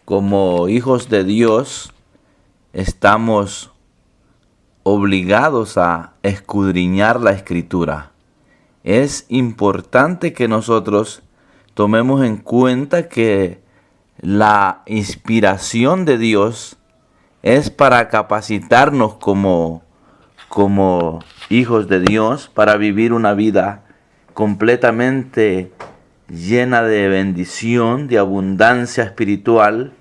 Como hijos de Dios, estamos obligados a escudriñar la Escritura. Es importante que nosotros tomemos en cuenta que la inspiración de Dios es para capacitarnos como hijos de Dios, para vivir una vida completamente llena de bendición, de abundancia espiritual.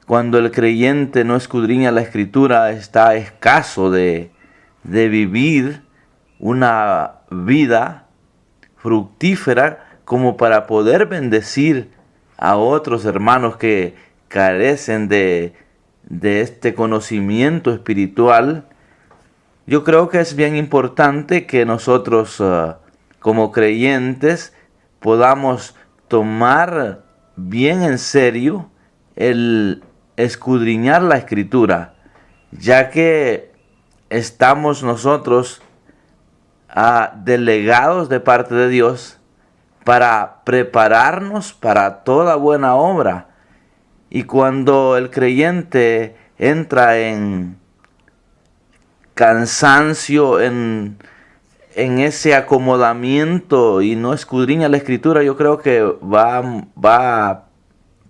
Cuando el creyente no escudriña la Escritura, está escaso de vivir una vida fructífera como para poder bendecir a otros hermanos que carecen de este conocimiento espiritual. Yo creo que es bien importante que nosotros como creyentes podamos tomar bien en serio el escudriñar la Escritura, ya que estamos nosotros delegados de parte de Dios para prepararnos para toda buena obra. Y cuando el creyente entra en cansancio, en ese acomodamiento y no escudriña la Escritura, yo creo que va a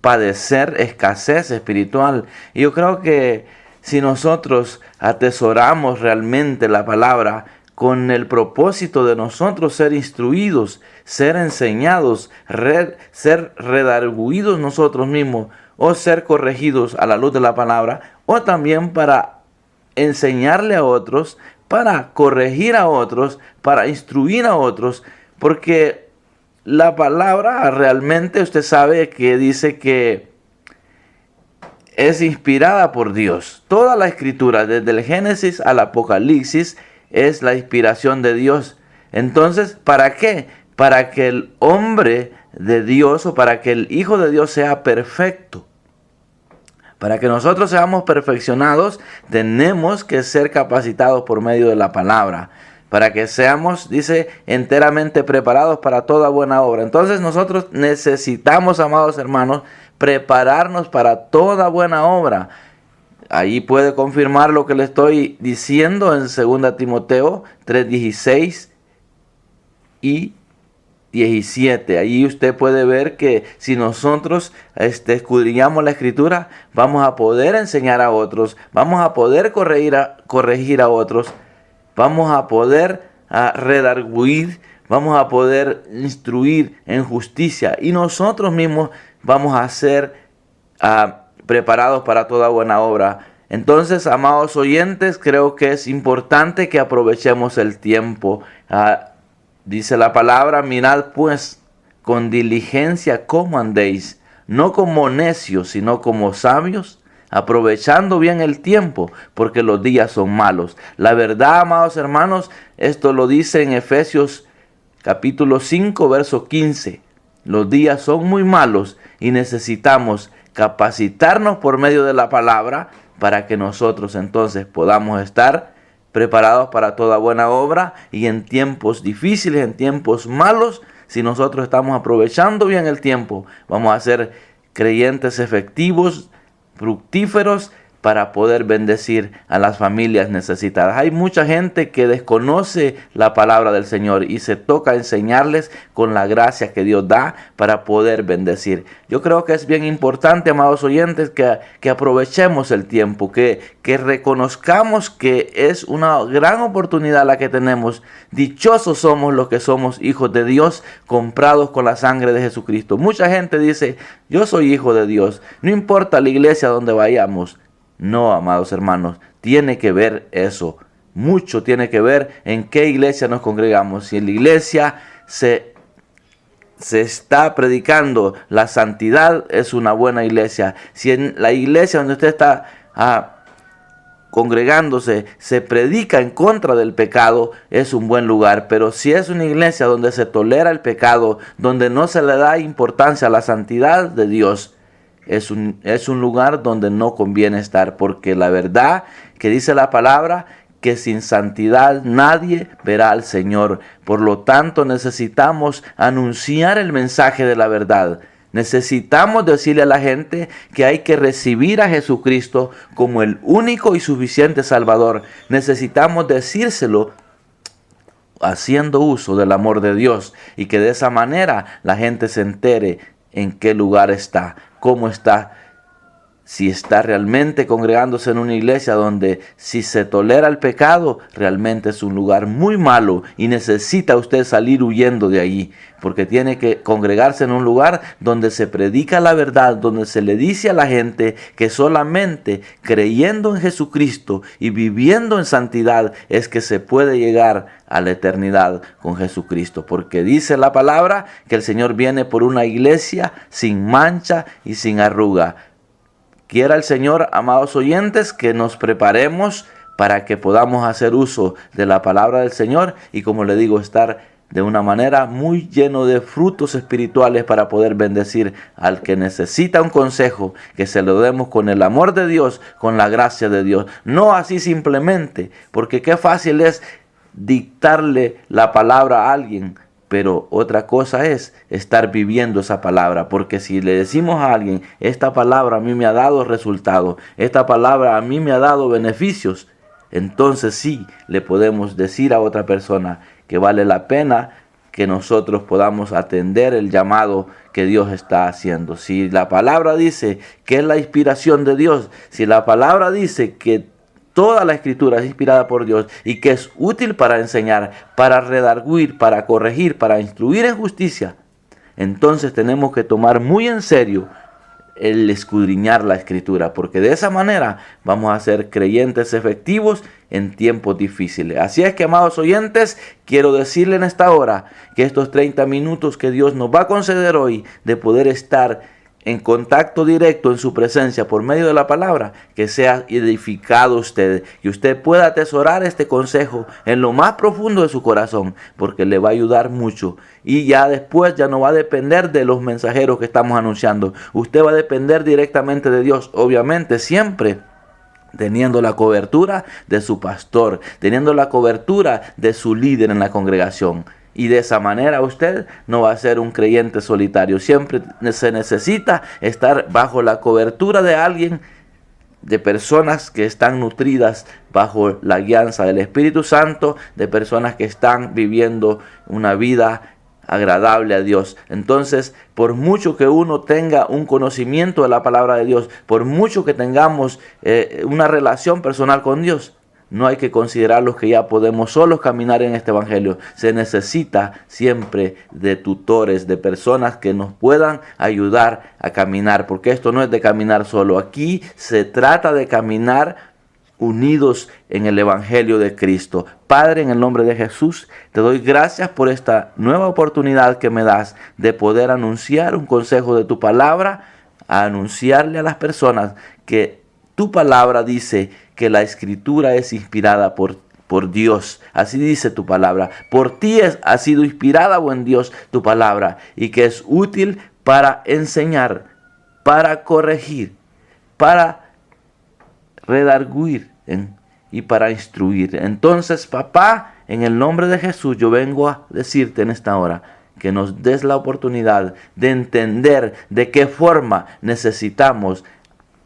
padecer escasez espiritual. Y yo creo que si nosotros atesoramos realmente la palabra con el propósito de nosotros ser instruidos, ser enseñados, ser redarguidos nosotros mismos, o ser corregidos a la luz de la palabra, o también para enseñarle a otros, para corregir a otros, para instruir a otros, porque la palabra realmente usted sabe que dice que es inspirada por Dios. Toda la Escritura, desde el Génesis al Apocalipsis, es la inspiración de Dios. Entonces, ¿para qué? Para que el hombre de Dios o para que el Hijo de Dios sea perfecto. Para que nosotros seamos perfeccionados, tenemos que ser capacitados por medio de la palabra. Para que seamos, dice, enteramente preparados para toda buena obra. Entonces nosotros necesitamos, amados hermanos, prepararnos para toda buena obra. Ahí puede confirmar lo que le estoy diciendo en 2 Timoteo 3:16 y 17. Allí usted puede ver que si nosotros escudriñamos la Escritura, vamos a poder enseñar a otros, vamos a poder corregir a otros, vamos a poder redarguir, vamos a poder instruir en justicia, y nosotros mismos vamos a ser preparados para toda buena obra. Entonces, amados oyentes, creo que es importante que aprovechemos el tiempo. Dice la palabra: mirad pues con diligencia cómo andéis, no como necios, sino como sabios, aprovechando bien el tiempo, porque los días son malos. La verdad, amados hermanos, esto lo dice en Efesios capítulo 5, verso 15. Los días son muy malos y necesitamos capacitarnos por medio de la palabra para que nosotros entonces podamos estar preparados para toda buena obra. Y en tiempos difíciles, en tiempos malos, si nosotros estamos aprovechando bien el tiempo, vamos a ser creyentes efectivos, fructíferos, para poder bendecir a las familias necesitadas. Hay mucha gente que desconoce la palabra del Señor y se toca enseñarles con la gracia que Dios da para poder bendecir. Yo creo que es bien importante, amados oyentes, que aprovechemos el tiempo, que reconozcamos que es una gran oportunidad la que tenemos. Dichosos somos los que somos hijos de Dios, comprados con la sangre de Jesucristo. Mucha gente dice: yo soy hijo de Dios, no importa la iglesia donde vayamos. No, amados hermanos, tiene que ver eso. Mucho tiene que ver en qué iglesia nos congregamos. Si en la iglesia se está predicando la santidad, es una buena iglesia. Si en la iglesia donde usted está congregándose se predica en contra del pecado, es un buen lugar. Pero si es una iglesia donde se tolera el pecado, donde no se le da importancia a la santidad de Dios, es un lugar donde no conviene estar, porque la verdad que dice la palabra, que sin santidad nadie verá al Señor. Por lo tanto, necesitamos anunciar el mensaje de la verdad. Necesitamos decirle a la gente que hay que recibir a Jesucristo como el único y suficiente Salvador. Necesitamos decírselo haciendo uso del amor de Dios, y que de esa manera la gente se entere en qué lugar está, cómo está, si está realmente congregándose en una iglesia donde si se tolera el pecado, realmente es un lugar muy malo y necesita usted salir huyendo de allí, porque tiene que congregarse en un lugar donde se predica la verdad, donde se le dice a la gente que solamente creyendo en Jesucristo y viviendo en santidad es que se puede llegar a la eternidad con Jesucristo, porque dice la palabra que el Señor viene por una iglesia sin mancha y sin arruga. Quiera el Señor, amados oyentes, que nos preparemos para que podamos hacer uso de la palabra del Señor y, como le digo, estar de una manera muy lleno de frutos espirituales para poder bendecir al que necesita un consejo, que se lo demos con el amor de Dios, con la gracia de Dios. No así simplemente, porque qué fácil es dictarle la palabra a alguien. Pero otra cosa es estar viviendo esa palabra, porque si le decimos a alguien, esta palabra a mí me ha dado resultado, esta palabra a mí me ha dado beneficios, entonces sí le podemos decir a otra persona que vale la pena que nosotros podamos atender el llamado que Dios está haciendo. Si la palabra dice que es la inspiración de Dios, si la palabra dice que toda la escritura es inspirada por Dios y que es útil para enseñar, para redarguir, para corregir, para instruir en justicia, entonces tenemos que tomar muy en serio el escudriñar la escritura, porque de esa manera vamos a ser creyentes efectivos en tiempos difíciles. Así es que, amados oyentes, quiero decirle en esta hora que estos 30 minutos que Dios nos va a conceder hoy de poder estar en contacto directo en su presencia por medio de la palabra, que sea edificado usted, y usted pueda atesorar este consejo en lo más profundo de su corazón, porque le va a ayudar mucho. Y ya después ya no va a depender de los mensajeros que estamos anunciando, usted va a depender directamente de Dios, obviamente siempre teniendo la cobertura de su pastor, teniendo la cobertura de su líder en la congregación. Y de esa manera usted no va a ser un creyente solitario. Siempre se necesita estar bajo la cobertura de alguien, de personas que están nutridas bajo la guianza del Espíritu Santo, de personas que están viviendo una vida agradable a Dios. Entonces, por mucho que uno tenga un conocimiento de la palabra de Dios, por mucho que tengamos una relación personal con Dios, no hay que considerar los que ya podemos solos caminar en este evangelio. Se necesita siempre de tutores, de personas que nos puedan ayudar a caminar, porque esto no es de caminar solo. Aquí se trata de caminar unidos en el evangelio de Cristo. Padre, en el nombre de Jesús, te doy gracias por esta nueva oportunidad que me das de poder anunciar un consejo de tu palabra, a anunciarle a las personas que tu palabra dice que la escritura es inspirada por Dios. Así dice tu palabra. Por ti ha sido inspirada, buen Dios, tu palabra, y que es útil para enseñar, para corregir, para redarguir y para instruir. Entonces, papá, en el nombre de Jesús, yo vengo a decirte en esta hora que nos des la oportunidad de entender de qué forma necesitamos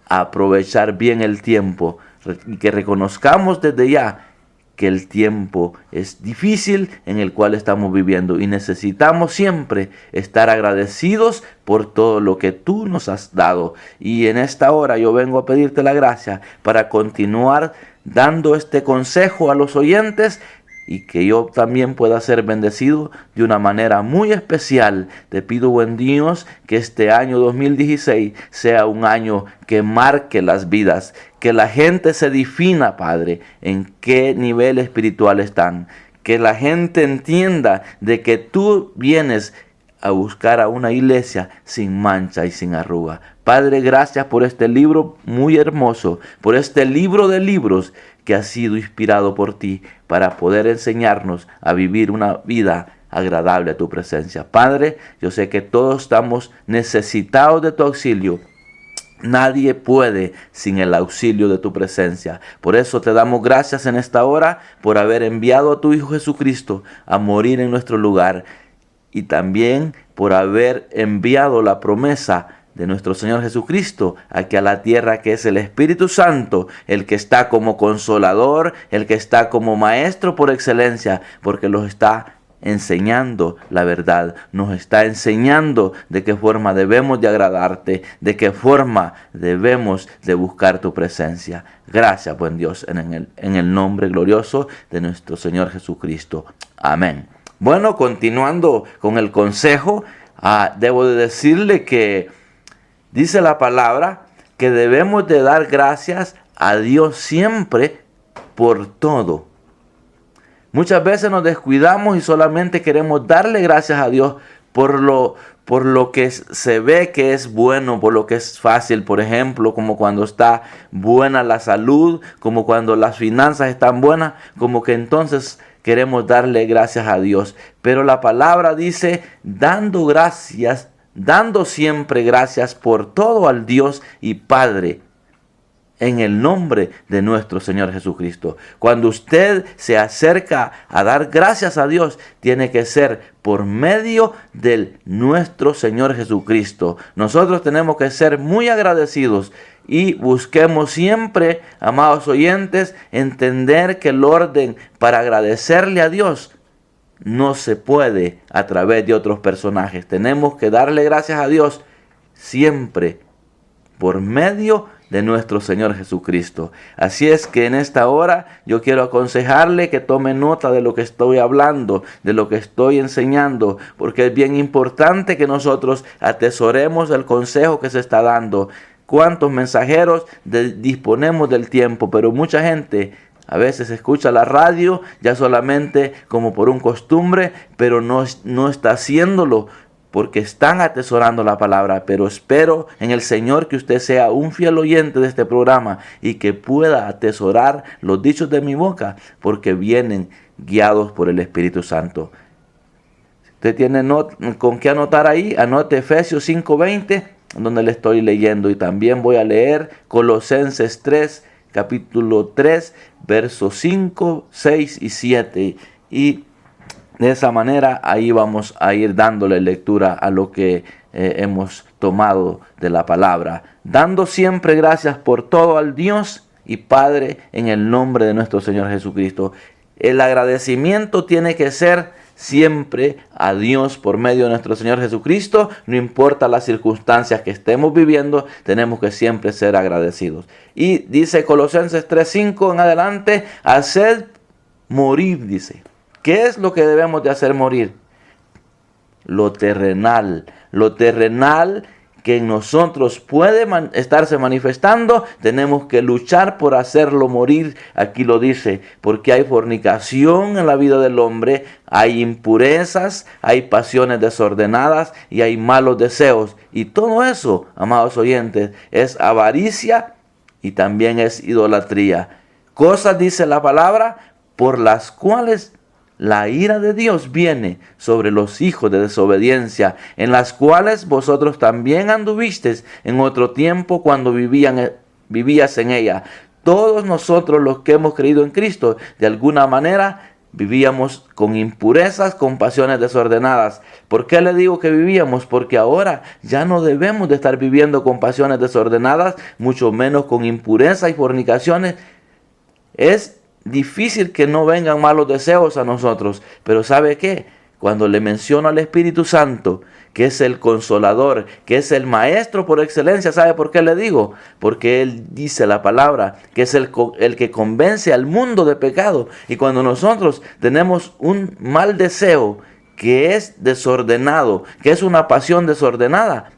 aprovechar bien el tiempo, y que reconozcamos desde ya que el tiempo es difícil en el cual estamos viviendo, y necesitamos siempre estar agradecidos por todo lo que tú nos has dado. Y en esta hora yo vengo a pedirte la gracia para continuar dando este consejo a los oyentes, y que yo también pueda ser bendecido de una manera muy especial. Te pido, buen Dios, que este año 2016 sea un año que marque las vidas, que la gente se defina, Padre, en qué nivel espiritual están, que la gente entienda de que tú vienes a buscar a una iglesia sin mancha y sin arruga. Padre, gracias por este libro muy hermoso, por este libro de libros que ha sido inspirado por ti para poder enseñarnos a vivir una vida agradable a tu presencia. Padre, yo sé que todos estamos necesitados de tu auxilio. Nadie puede sin el auxilio de tu presencia. Por eso te damos gracias en esta hora por haber enviado a tu Hijo Jesucristo a morir en nuestro lugar, y también por haber enviado la promesa de nuestro Señor Jesucristo aquí a la tierra, que es el Espíritu Santo, el que está como consolador, el que está como maestro por excelencia, porque los está enseñando la verdad, nos está enseñando de qué forma debemos de agradarte, de qué forma debemos de buscar tu presencia. Gracias, buen Dios, en el nombre glorioso de nuestro Señor Jesucristo. Amén. Bueno, continuando con el consejo, debo de decirle que dice la palabra que debemos de dar gracias a Dios siempre por todo. Muchas veces nos descuidamos y solamente queremos darle gracias a Dios por lo que se ve que es bueno, por lo que es fácil. Por ejemplo, como cuando está buena la salud, como cuando las finanzas están buenas, como que entonces queremos darle gracias a Dios. Pero la palabra dice, dando siempre gracias por todo al Dios y Padre, en el nombre de nuestro Señor Jesucristo. Cuando usted se acerca a dar gracias a Dios, tiene que ser por medio de nuestro Señor Jesucristo. Nosotros tenemos que ser muy agradecidos y busquemos siempre, amados oyentes, entender que el orden para agradecerle a Dios no se puede a través de otros personajes. Tenemos que darle gracias a Dios siempre por medio de nuestro Señor Jesucristo. Así es que en esta hora yo quiero aconsejarle que tome nota de lo que estoy hablando, de lo que estoy enseñando, porque es bien importante que nosotros atesoremos el consejo que se está dando. ¿Cuántos mensajeros disponemos del tiempo? Pero mucha gente a veces escucha la radio ya solamente como por un costumbre, pero no está haciéndolo porque están atesorando la palabra. Pero espero en el Señor que usted sea un fiel oyente de este programa y que pueda atesorar los dichos de mi boca, porque vienen guiados por el Espíritu Santo. Si usted tiene con qué anotar ahí, anote Efesios 5:20, donde le estoy leyendo, y también voy a leer Colosenses 3, capítulo 3, versos 5, 6 y 7. Y de esa manera ahí vamos a ir dándole lectura a lo que hemos tomado de la palabra. Dando siempre gracias por todo al Dios y Padre en el nombre de nuestro Señor Jesucristo. El agradecimiento tiene que ser siempre a Dios por medio de nuestro Señor Jesucristo. No importa las circunstancias que estemos viviendo, tenemos que siempre ser agradecidos. Y dice Colosenses 3:5 en adelante, haced morir, dice. ¿Qué es lo que debemos de hacer morir? Lo terrenal que en nosotros puede estarse manifestando, tenemos que luchar por hacerlo morir. Aquí lo dice, porque hay fornicación en la vida del hombre, hay impurezas, hay pasiones desordenadas y hay malos deseos. Y todo eso, amados oyentes, es avaricia y también es idolatría. Cosas, dice la palabra, por las cuales la ira de Dios viene sobre los hijos de desobediencia, en las cuales vosotros también anduvisteis en otro tiempo cuando vivías en ella. Todos nosotros los que hemos creído en Cristo, de alguna manera vivíamos con impurezas, con pasiones desordenadas. ¿Por qué le digo que vivíamos? Porque ahora ya no debemos de estar viviendo con pasiones desordenadas, mucho menos con impureza y fornicaciones. Es difícil que no vengan malos deseos a nosotros, pero ¿sabe qué? Cuando le menciono al Espíritu Santo, que es el consolador, que es el maestro por excelencia, ¿sabe por qué le digo? Porque Él dice la palabra, que es el que convence al mundo de pecado. Y cuando nosotros tenemos un mal deseo que es desordenado, que es una pasión desordenada,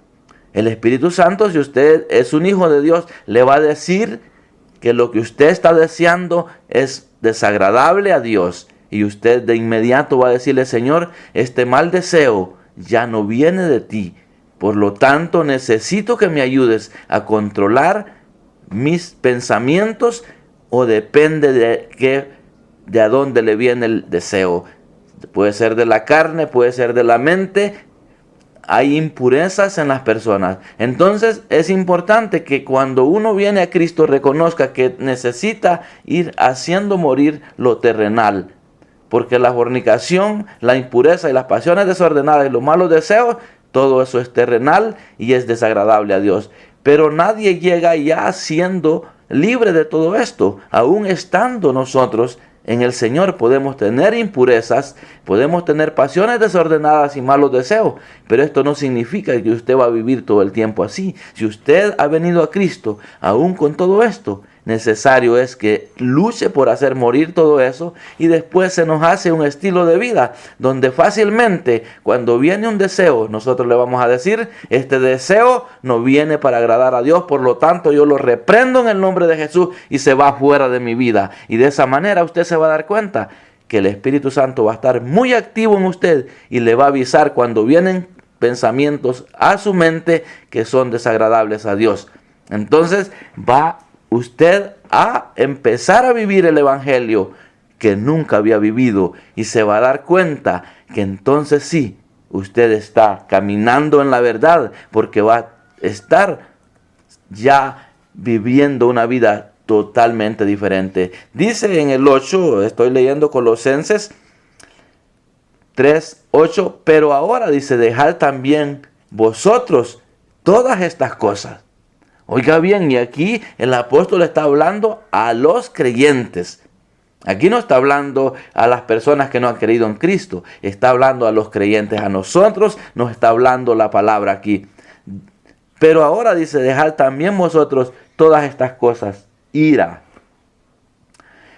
el Espíritu Santo, si usted es un hijo de Dios, le va a decir que lo que usted está deseando es desagradable a Dios, y usted de inmediato va a decirle: Señor, este mal deseo ya no viene de ti, por lo tanto necesito que me ayudes a controlar mis pensamientos, o depende de a dónde le viene el deseo. Puede ser de la carne, puede ser de la mente. Hay impurezas en las personas. Entonces es importante que cuando uno viene a Cristo reconozca que necesita ir haciendo morir lo terrenal. Porque la fornicación, la impureza y las pasiones desordenadas y los malos deseos, todo eso es terrenal y es desagradable a Dios. Pero nadie llega ya siendo libre de todo esto. Aún estando nosotros en el Señor podemos tener impurezas, podemos tener pasiones desordenadas y malos deseos, pero esto no significa que usted va a vivir todo el tiempo así. Si usted ha venido a Cristo, aún con todo esto, necesario es que luche por hacer morir todo eso y después se nos hace un estilo de vida donde fácilmente cuando viene un deseo nosotros le vamos a decir: este deseo no viene para agradar a Dios, por lo tanto yo lo reprendo en el nombre de Jesús y se va fuera de mi vida. Y de esa manera usted se va a dar cuenta que el Espíritu Santo va a estar muy activo en usted y le va a avisar cuando vienen pensamientos a su mente que son desagradables a Dios. Entonces va usted a empezar a vivir el evangelio que nunca había vivido y se va a dar cuenta que entonces sí, usted está caminando en la verdad, porque va a estar ya viviendo una vida totalmente diferente. Dice en el 8, estoy leyendo Colosenses 3:8, pero ahora dice: dejad también vosotros todas estas cosas. Oiga bien, y aquí el apóstol está hablando a los creyentes. Aquí no está hablando a las personas que no han creído en Cristo. Está hablando a los creyentes. A nosotros nos está hablando la palabra aquí. Pero ahora dice: dejad también vosotros todas estas cosas. Ira.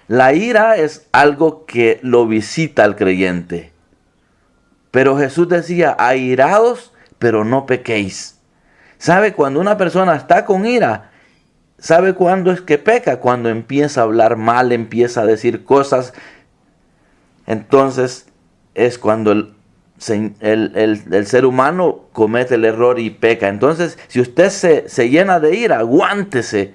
La ira es algo que lo visita al creyente. Pero Jesús decía: airados, pero no pequéis. ¿Sabe? Cuando una persona está con ira, ¿sabe cuándo es que peca? Cuando empieza a hablar mal, empieza a decir cosas. Entonces es cuando el ser humano comete el error y peca. Entonces, si usted se llena de ira, aguántese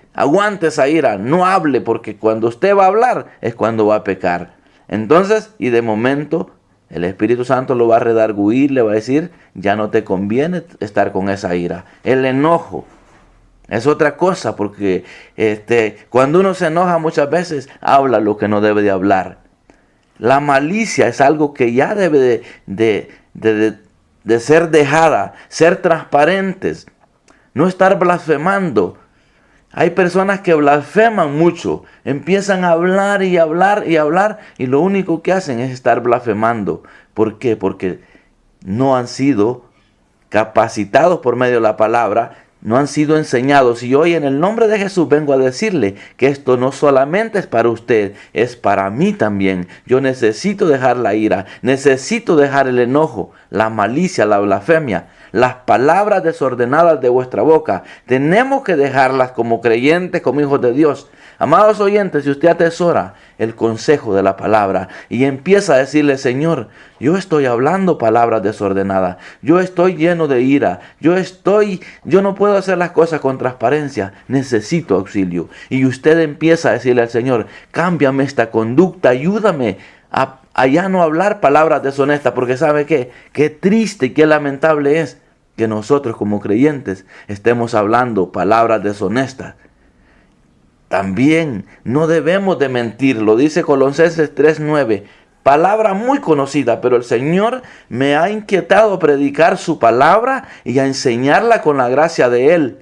esa ira, no hable, porque cuando usted va a hablar es cuando va a pecar. Entonces, y de momento, el Espíritu Santo lo va a redarguir, le va a decir: ya no te conviene estar con esa ira. El enojo es otra cosa, porque cuando uno se enoja muchas veces habla lo que no debe de hablar. La malicia es algo que ya debe de ser dejada, ser transparentes, no estar blasfemando. Hay personas que blasfeman mucho, empiezan a hablar y hablar y hablar y lo único que hacen es estar blasfemando. ¿Por qué? Porque no han sido capacitados por medio de la palabra, no han sido enseñados. Y hoy en el nombre de Jesús vengo a decirle que esto no solamente es para usted, es para mí también. Yo necesito dejar la ira, necesito dejar el enojo, la malicia, la blasfemia. Las palabras desordenadas de vuestra boca, tenemos que dejarlas como creyentes, como hijos de Dios. Amados oyentes, si usted atesora el consejo de la palabra y empieza a decirle: Señor, yo estoy hablando palabras desordenadas, yo estoy lleno de ira, yo no puedo hacer las cosas con transparencia, necesito auxilio. Y usted empieza a decirle al Señor: cámbiame esta conducta, ayúdame a ya no hablar palabras deshonestas, porque ¿sabe qué? Qué triste y qué lamentable es que nosotros como creyentes estemos hablando palabras deshonestas. También no debemos de mentir, lo dice Colosenses 3:9, palabra muy conocida, pero el Señor me ha inquietado a predicar su palabra y a enseñarla con la gracia de Él.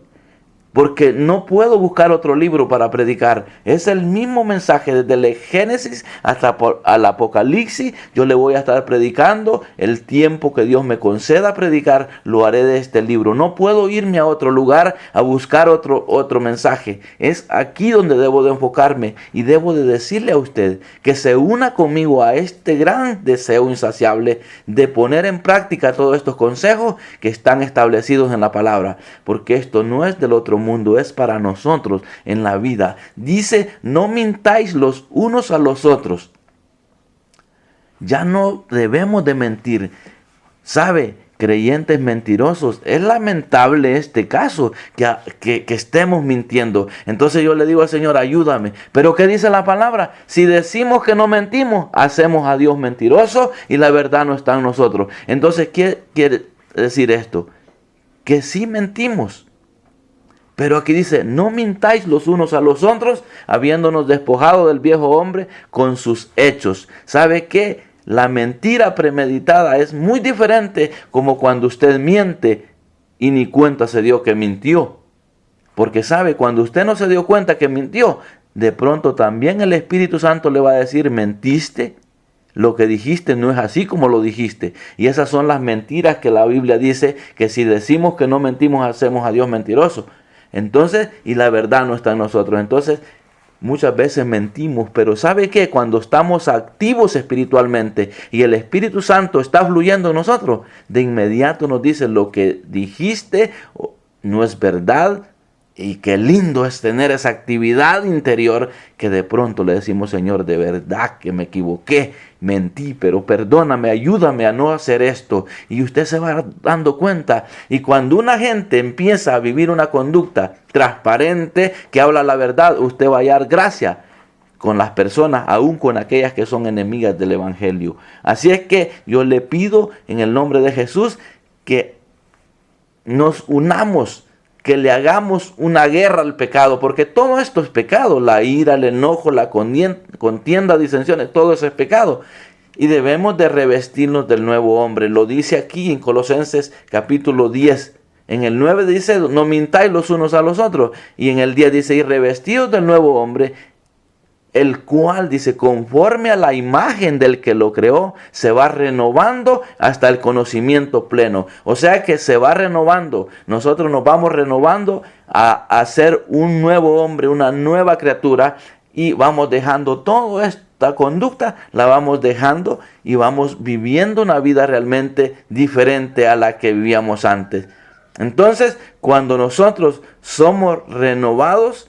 Porque no puedo buscar otro libro para predicar. Es el mismo mensaje desde el Génesis hasta al Apocalipsis. Yo le voy a estar predicando. El tiempo que Dios me conceda predicar, lo haré de este libro. No puedo irme a otro lugar a buscar otro mensaje. Es aquí donde debo de enfocarme. Y debo de decirle a usted que se una conmigo a este gran deseo insaciable de poner en práctica todos estos consejos que están establecidos en la palabra. Porque esto no es del otro mundo, es para nosotros en la vida. Dice: no mintáis los unos a los otros. Ya no debemos de mentir. ¿Sabe? Creyentes mentirosos. Es lamentable este caso, que estemos mintiendo. Entonces yo le digo al Señor: ayúdame. Pero ¿qué dice la palabra? Si decimos que no mentimos, hacemos a Dios mentiroso y la verdad no está en nosotros. Entonces, ¿qué quiere decir esto? Que sí mentimos. Pero aquí dice: no mintáis los unos a los otros, habiéndonos despojado del viejo hombre con sus hechos. ¿Sabe qué? La mentira premeditada es muy diferente como cuando usted miente y ni cuenta se dio que mintió. Porque sabe, cuando usted no se dio cuenta que mintió, de pronto también el Espíritu Santo le va a decir, mentiste, lo que dijiste no es así como lo dijiste. Y esas son las mentiras que la Biblia dice que si decimos que no mentimos, hacemos a Dios mentiroso. Entonces, y la verdad no está en nosotros. Entonces, muchas veces mentimos, pero ¿sabe qué? Cuando estamos activos espiritualmente y el Espíritu Santo está fluyendo en nosotros, de inmediato nos dice lo que dijiste no es verdad. Y qué lindo es tener esa actividad interior que de pronto le decimos, Señor, de verdad que me equivoqué, mentí, pero perdóname, ayúdame a no hacer esto. Y usted se va dando cuenta. Y cuando una gente empieza a vivir una conducta transparente, que habla la verdad, usted va a hallar gracia con las personas, aún con aquellas que son enemigas del Evangelio. Así es que yo le pido en el nombre de Jesús que nos unamos, que le hagamos una guerra al pecado, porque todo esto es pecado, la ira, el enojo, la contienda, disensiones, todo eso es pecado. Y debemos de revestirnos del nuevo hombre. Lo dice aquí en Colosenses capítulo 10. En el 9 dice, no mintáis los unos a los otros. Y en el 10 dice, y revestidos del nuevo hombre, el cual, dice, conforme a la imagen del que lo creó, se va renovando hasta el conocimiento pleno. O sea que se va renovando. Nosotros nos vamos renovando a ser un nuevo hombre, una nueva criatura, y vamos dejando toda esta conducta, la vamos dejando y vamos viviendo una vida realmente diferente a la que vivíamos antes. Entonces, cuando nosotros somos renovados,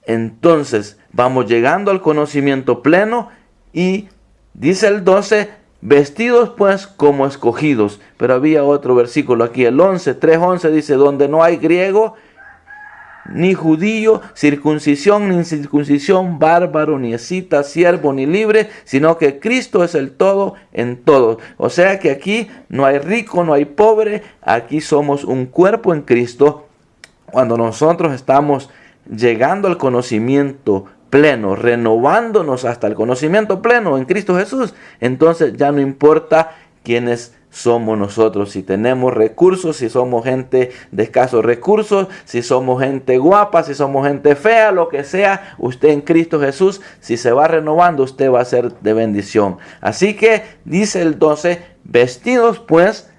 entonces vamos llegando al conocimiento pleno y dice el 12, vestidos pues como escogidos. Pero había otro versículo aquí, el 11, 3:11 dice, donde no hay griego ni judío, circuncisión ni incircuncisión, bárbaro ni escita, siervo ni libre, sino que Cristo es el todo en todos. O sea que aquí no hay rico, no hay pobre, aquí somos un cuerpo en Cristo. Cuando nosotros estamos llegando al conocimiento pleno, renovándonos hasta el conocimiento pleno en Cristo Jesús, entonces ya no importa quiénes somos nosotros, si tenemos recursos, si somos gente de escasos recursos, si somos gente guapa, si somos gente fea, lo que sea, usted en Cristo Jesús, si se va renovando, usted va a ser de bendición. Así que dice el 12, vestidos pues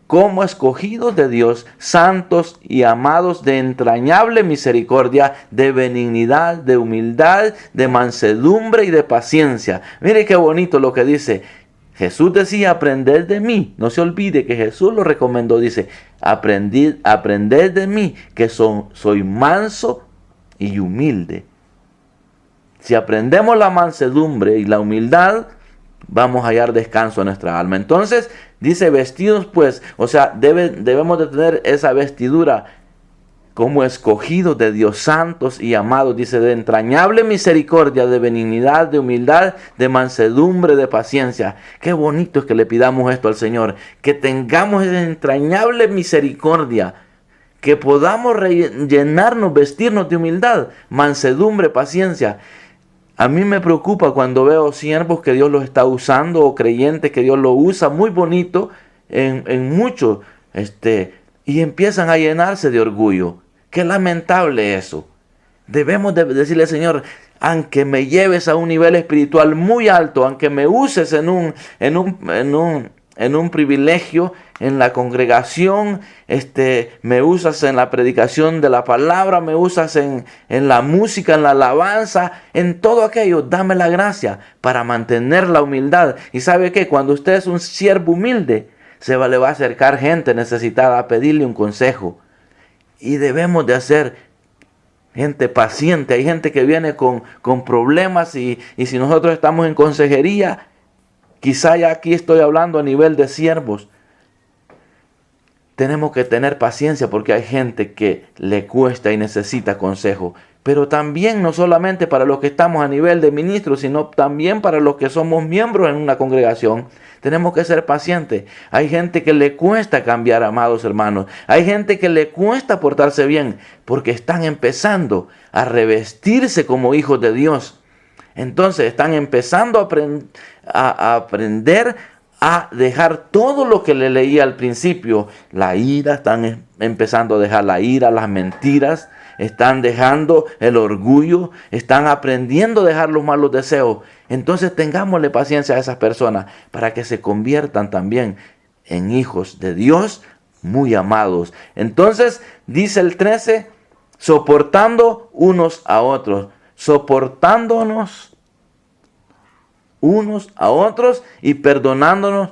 como escogidos de Dios, santos y amados, de entrañable misericordia, de benignidad, de humildad, de mansedumbre y de paciencia. Mire qué bonito lo que dice. Jesús decía, aprended de mí. No se olvide que Jesús lo recomendó. Dice, aprended de mí, que soy manso y humilde. Si aprendemos la mansedumbre y la humildad, vamos a hallar descanso a nuestra alma. Entonces, dice vestidos pues, o sea, debemos de tener esa vestidura como escogidos de Dios, santos y amados. Dice, de entrañable misericordia, de benignidad, de humildad, de mansedumbre, de paciencia. Qué bonito es que le pidamos esto al Señor, que tengamos esa entrañable misericordia, que podamos llenarnos, vestirnos de humildad, mansedumbre, paciencia. A mí me preocupa cuando veo siervos que Dios los está usando o creyentes que Dios los usa muy bonito en mucho, y empiezan a llenarse de orgullo. Qué lamentable eso. Debemos de decirle, Señor, aunque me lleves a un nivel espiritual muy alto, aunque me uses en un privilegio en la congregación, me usas en la predicación de la palabra, me usas en la música, en la alabanza, en todo aquello, dame la gracia para mantener la humildad. Y sabe que cuando usted es un siervo humilde, le va a acercar gente necesitada a pedirle un consejo. Y debemos de hacer gente paciente. Hay gente que viene con problemas y si nosotros estamos en consejería, quizá ya aquí estoy hablando a nivel de siervos. Tenemos que tener paciencia porque hay gente que le cuesta y necesita consejo. Pero también no solamente para los que estamos a nivel de ministros, sino también para los que somos miembros en una congregación. Tenemos que ser pacientes. Hay gente que le cuesta cambiar, amados hermanos. Hay gente que le cuesta portarse bien porque están empezando a revestirse como hijos de Dios. Entonces están empezando a aprender a dejar todo lo que le leía al principio. La ira, están empezando a dejar la ira, las mentiras, están dejando el orgullo, están aprendiendo a dejar los malos deseos. Entonces tengámosle paciencia a esas personas para que se conviertan también en hijos de Dios muy amados. Entonces dice el 13, soportando unos a otros, soportándonos unos a otros y perdonándonos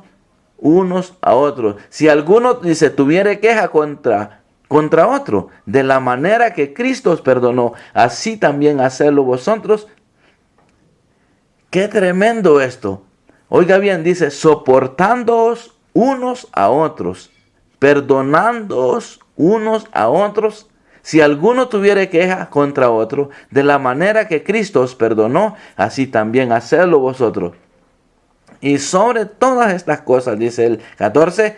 unos a otros. Si alguno dice tuviere queja contra otro, de la manera que Cristo os perdonó, así también hacedlo vosotros. Qué tremendo esto. Oiga bien, dice soportándoos unos a otros, perdonándoos unos a otros. Si alguno tuviere queja contra otro, de la manera que Cristo os perdonó, así también hacedlo vosotros. Y sobre todas estas cosas, dice el 14,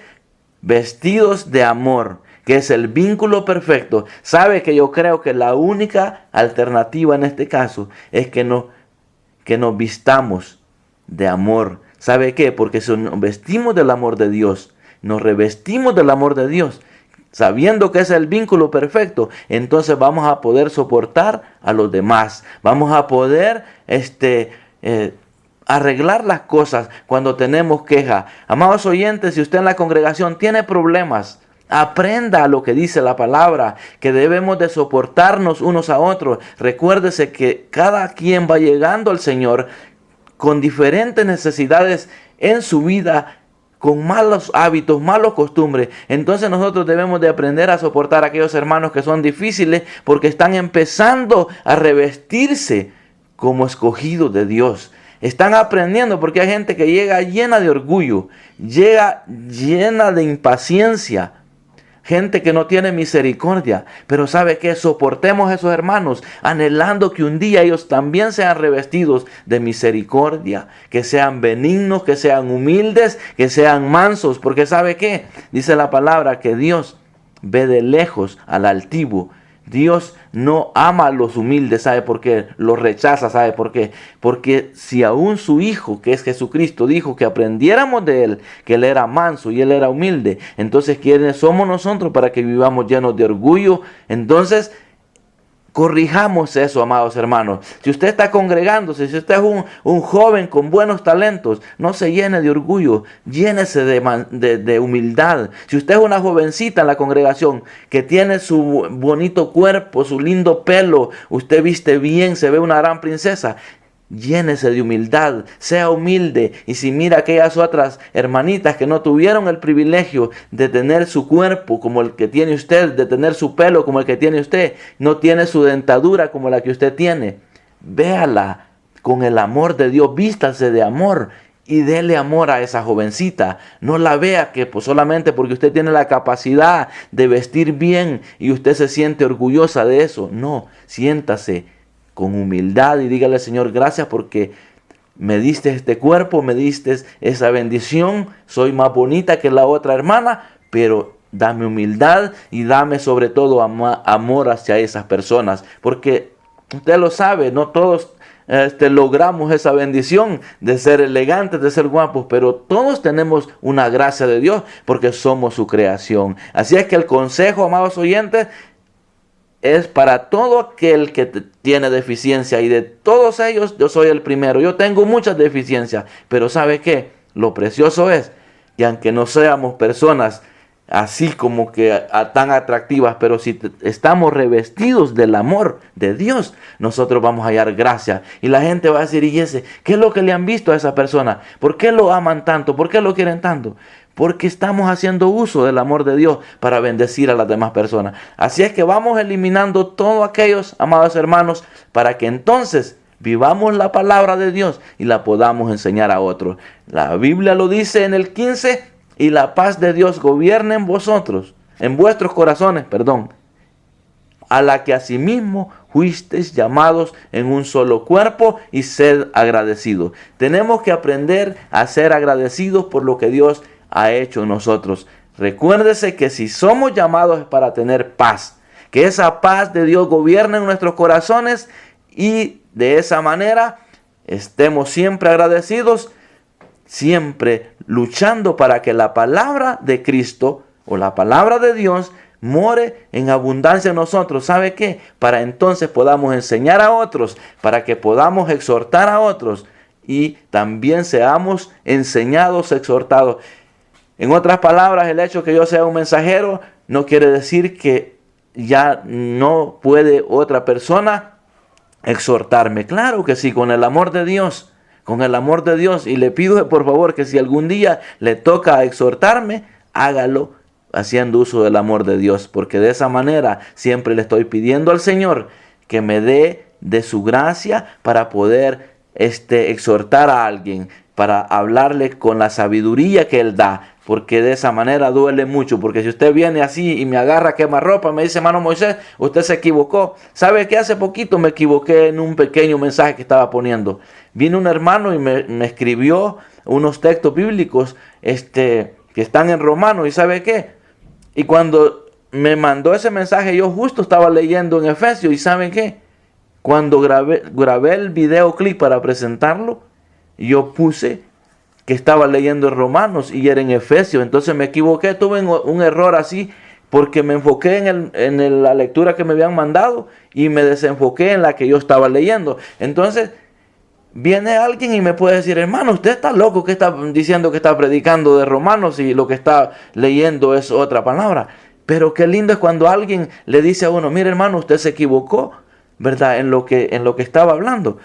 vestidos de amor, que es el vínculo perfecto. Sabe que yo creo que la única alternativa en este caso es que nos vistamos de amor. ¿Sabe qué? Porque si nos vestimos del amor de Dios, nos revestimos del amor de Dios, sabiendo que es el vínculo perfecto, entonces vamos a poder soportar a los demás. Vamos a poder arreglar las cosas cuando tenemos queja. Amados oyentes, si usted en la congregación tiene problemas, aprenda lo que dice la palabra, que debemos de soportarnos unos a otros. Recuérdese que cada quien va llegando al Señor con diferentes necesidades en su vida, con malos hábitos, malos costumbres. Entonces nosotros debemos de aprender a soportar a aquellos hermanos que son difíciles porque están empezando a revestirse como escogidos de Dios. Están aprendiendo porque hay gente que llega llena de orgullo, llega llena de impaciencia. Gente que no tiene misericordia, pero ¿sabe qué? Soportemos a esos hermanos, anhelando que un día ellos también sean revestidos de misericordia, que sean benignos, que sean humildes, que sean mansos, porque ¿sabe qué? Dice la palabra que Dios ve de lejos al altivo. Dios no ama a los humildes, ¿sabe por qué? Los rechaza, ¿sabe por qué? Porque si aún su Hijo, que es Jesucristo, dijo que aprendiéramos de Él, que Él era manso y Él era humilde, entonces ¿quiénes somos nosotros para que vivamos llenos de orgullo? Entonces, corrijamos eso, amados hermanos. Si usted está congregándose, si usted es un joven con buenos talentos, no se llene de orgullo, llénese de humildad. Si usted es una jovencita en la congregación que tiene su bonito cuerpo, su lindo pelo, usted viste bien, se ve una gran princesa, llénese de humildad, sea humilde. Y si mira aquellas otras hermanitas que no tuvieron el privilegio de tener su cuerpo como el que tiene usted, de tener su pelo como el que tiene usted, no tiene su dentadura como la que usted tiene, véala con el amor de Dios, vístase de amor y dele amor a esa jovencita. No la vea que solamente porque usted tiene la capacidad de vestir bien y usted se siente orgullosa de eso. No, siéntase con humildad y dígale: Señor, gracias porque me diste este cuerpo, me diste esa bendición, soy más bonita que la otra hermana, pero dame humildad y dame sobre todo amor hacia esas personas, porque usted lo sabe, no todos logramos esa bendición de ser elegantes, de ser guapos, pero todos tenemos una gracia de Dios porque somos su creación. Así es que el consejo, amados oyentes, es para todo aquel que tiene deficiencia, y de todos ellos yo soy el primero. Yo tengo muchas deficiencias, pero ¿sabe qué? Lo precioso es que aunque no seamos personas así como que tan atractivas, pero si estamos revestidos del amor de Dios, nosotros vamos a hallar gracia. Y la gente va a decir: ¿y ese? ¿Qué es lo que le han visto a esa persona? ¿Por qué lo aman tanto? ¿Por qué lo quieren tanto? Porque estamos haciendo uso del amor de Dios para bendecir a las demás personas. Así es que vamos eliminando todos aquellos, amados hermanos, para que entonces vivamos la palabra de Dios y la podamos enseñar a otros. La Biblia lo dice en el 15: y la paz de Dios gobierne en vosotros, en vuestros corazones, a la que asimismo fuisteis llamados en un solo cuerpo, y sed agradecidos. Tenemos que aprender a ser agradecidos por lo que Dios ha hecho en nosotros. Recuérdese que si somos llamados es para tener paz, que esa paz de Dios gobierne en nuestros corazones, y de esa manera estemos siempre agradecidos, siempre luchando para que la palabra de Cristo o la palabra de Dios more en abundancia en nosotros. ¿Sabe qué? Para entonces podamos enseñar a otros, para que podamos exhortar a otros y también seamos enseñados, exhortados. En otras palabras, el hecho que yo sea un mensajero no quiere decir que ya no puede otra persona exhortarme. Claro que sí, con el amor de Dios, con el amor de Dios. Y le pido por favor que si algún día le toca exhortarme, hágalo haciendo uso del amor de Dios, porque de esa manera siempre le estoy pidiendo al Señor que me dé de su gracia para poder exhortar a alguien, para hablarle con la sabiduría que Él da, porque de esa manera duele mucho. Porque si usted viene así y me agarra quemarropa, me dice: hermano Moisés, usted se equivocó. ¿Sabe que hace poquito me equivoqué en un pequeño mensaje que estaba poniendo? Vino un hermano y me escribió unos textos bíblicos que están en Romanos, y ¿sabe qué? Y cuando me mandó ese mensaje, yo justo estaba leyendo en Efesios, y ¿saben qué? Cuando grabé el videoclip para presentarlo, yo puse que estaba leyendo en Romanos y era en Efesios. Entonces me equivoqué, tuve un error así, porque me enfoqué en la lectura que me habían mandado y me desenfoqué en la que yo estaba leyendo. Entonces viene alguien y me puede decir: hermano, usted está loco, que está diciendo que está predicando de Romanos y lo que está leyendo es otra palabra. Pero qué lindo es cuando alguien le dice a uno: mire hermano, usted se equivocó, ¿verdad? En lo que estaba hablando.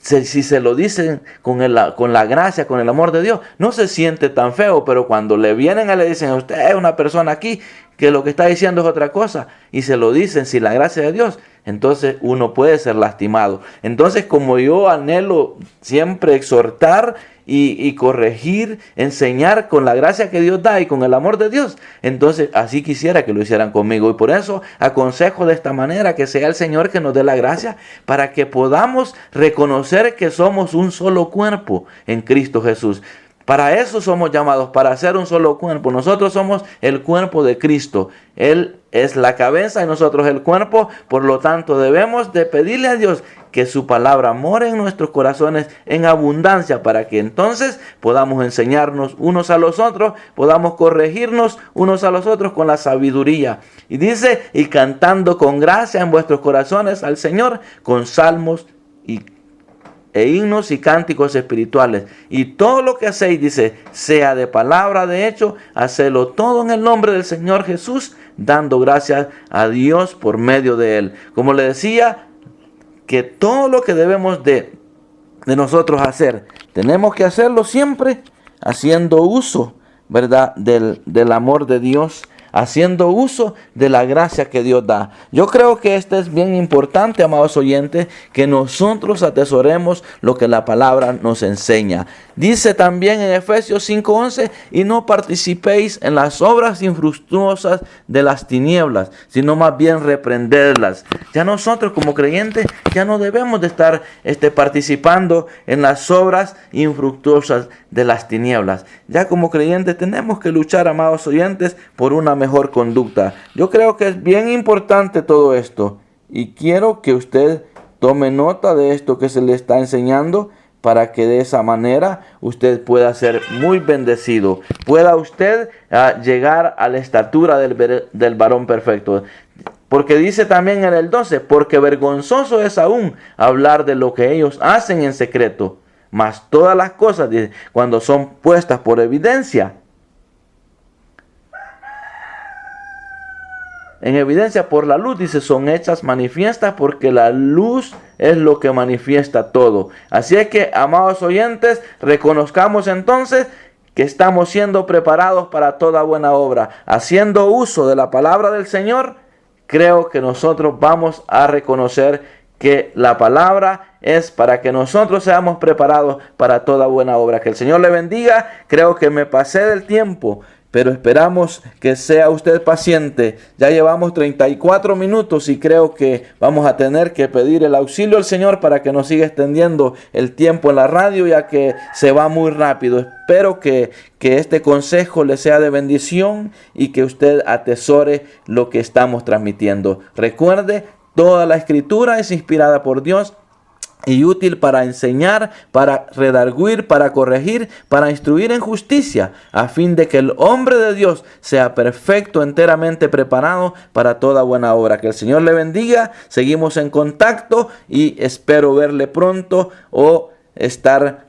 Si se lo dicen con la gracia, con el amor de Dios, no se siente tan feo. Pero cuando le vienen y le dicen: usted es una persona aquí que lo que está diciendo es otra cosa, y se lo dicen sin la gracia de Dios, entonces uno puede ser lastimado. Entonces, como yo anhelo siempre exhortar y corregir, enseñar con la gracia que Dios da y con el amor de Dios, entonces así quisiera que lo hicieran conmigo. Y por eso aconsejo de esta manera que sea el Señor que nos dé la gracia para que podamos reconocer que somos un solo cuerpo en Cristo Jesús. Para eso somos llamados, para ser un solo cuerpo. Nosotros somos el cuerpo de Cristo. Él es la cabeza y nosotros el cuerpo. Por lo tanto, debemos de pedirle a Dios que su palabra more en nuestros corazones en abundancia, para que entonces podamos enseñarnos unos a los otros, podamos corregirnos unos a los otros con la sabiduría. Y dice: y cantando con gracia en vuestros corazones al Señor, con salmos e himnos y cánticos espirituales. Y todo lo que hacéis, dice, sea de palabra, de hecho, hacedlo todo en el nombre del Señor Jesús, dando gracias a Dios por medio de Él. Como le decía, que todo lo que debemos de nosotros hacer, tenemos que hacerlo siempre haciendo uso, ¿verdad?, del amor de Dios, haciendo uso de la gracia que Dios da. Yo creo que esto es bien importante, amados oyentes, que nosotros atesoremos lo que la palabra nos enseña. Dice también en Efesios 5:11: y no participéis en las obras infructuosas de las tinieblas, sino más bien reprenderlas. Ya nosotros como creyentes ya no debemos de estar participando en las obras infructuosas de las tinieblas. Ya como creyentes tenemos que luchar, amados oyentes, por una mejor conducta. Yo creo que es bien importante todo esto, y quiero que usted tome nota de esto que se le está enseñando, para que de esa manera usted pueda ser muy bendecido, pueda usted llegar a la estatura del varón perfecto. Porque dice también en el 12: porque vergonzoso es aún hablar de lo que ellos hacen en secreto, mas todas las cosas, dice, cuando son puestas por evidencia, en evidencia por la luz, dice, son hechas manifiestas, porque la luz es lo que manifiesta todo. Así es que, amados oyentes, reconozcamos entonces que estamos siendo preparados para toda buena obra. Haciendo uso de la palabra del Señor, creo que nosotros vamos a reconocer que la palabra es para que nosotros seamos preparados para toda buena obra. Que el Señor le bendiga. Creo que me pasé del tiempo, pero esperamos que sea usted paciente. Ya llevamos 34 minutos y creo que vamos a tener que pedir el auxilio al Señor para que nos siga extendiendo el tiempo en la radio, ya que se va muy rápido. Espero que este consejo le sea de bendición y que usted atesore lo que estamos transmitiendo. Recuerde, toda la escritura es inspirada por Dios y útil para enseñar, para redarguir, para corregir, para instruir en justicia, a fin de que el hombre de Dios sea perfecto, enteramente preparado para toda buena obra. Que el Señor le bendiga. Seguimos en contacto y espero verle pronto o estar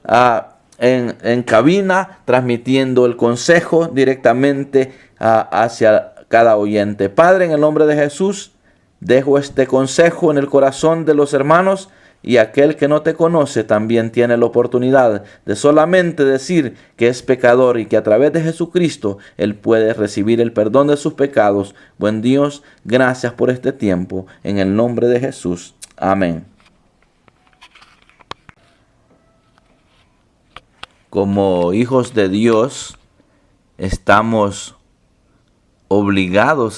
en cabina transmitiendo el consejo directamente hacia cada oyente. Padre, en el nombre de Jesús, dejo este consejo en el corazón de los hermanos, y aquel que no te conoce también tiene la oportunidad de solamente decir que es pecador y que a través de Jesucristo él puede recibir el perdón de sus pecados. Buen Dios, gracias por este tiempo. En el nombre de Jesús. Amén. Como hijos de Dios, estamos obligados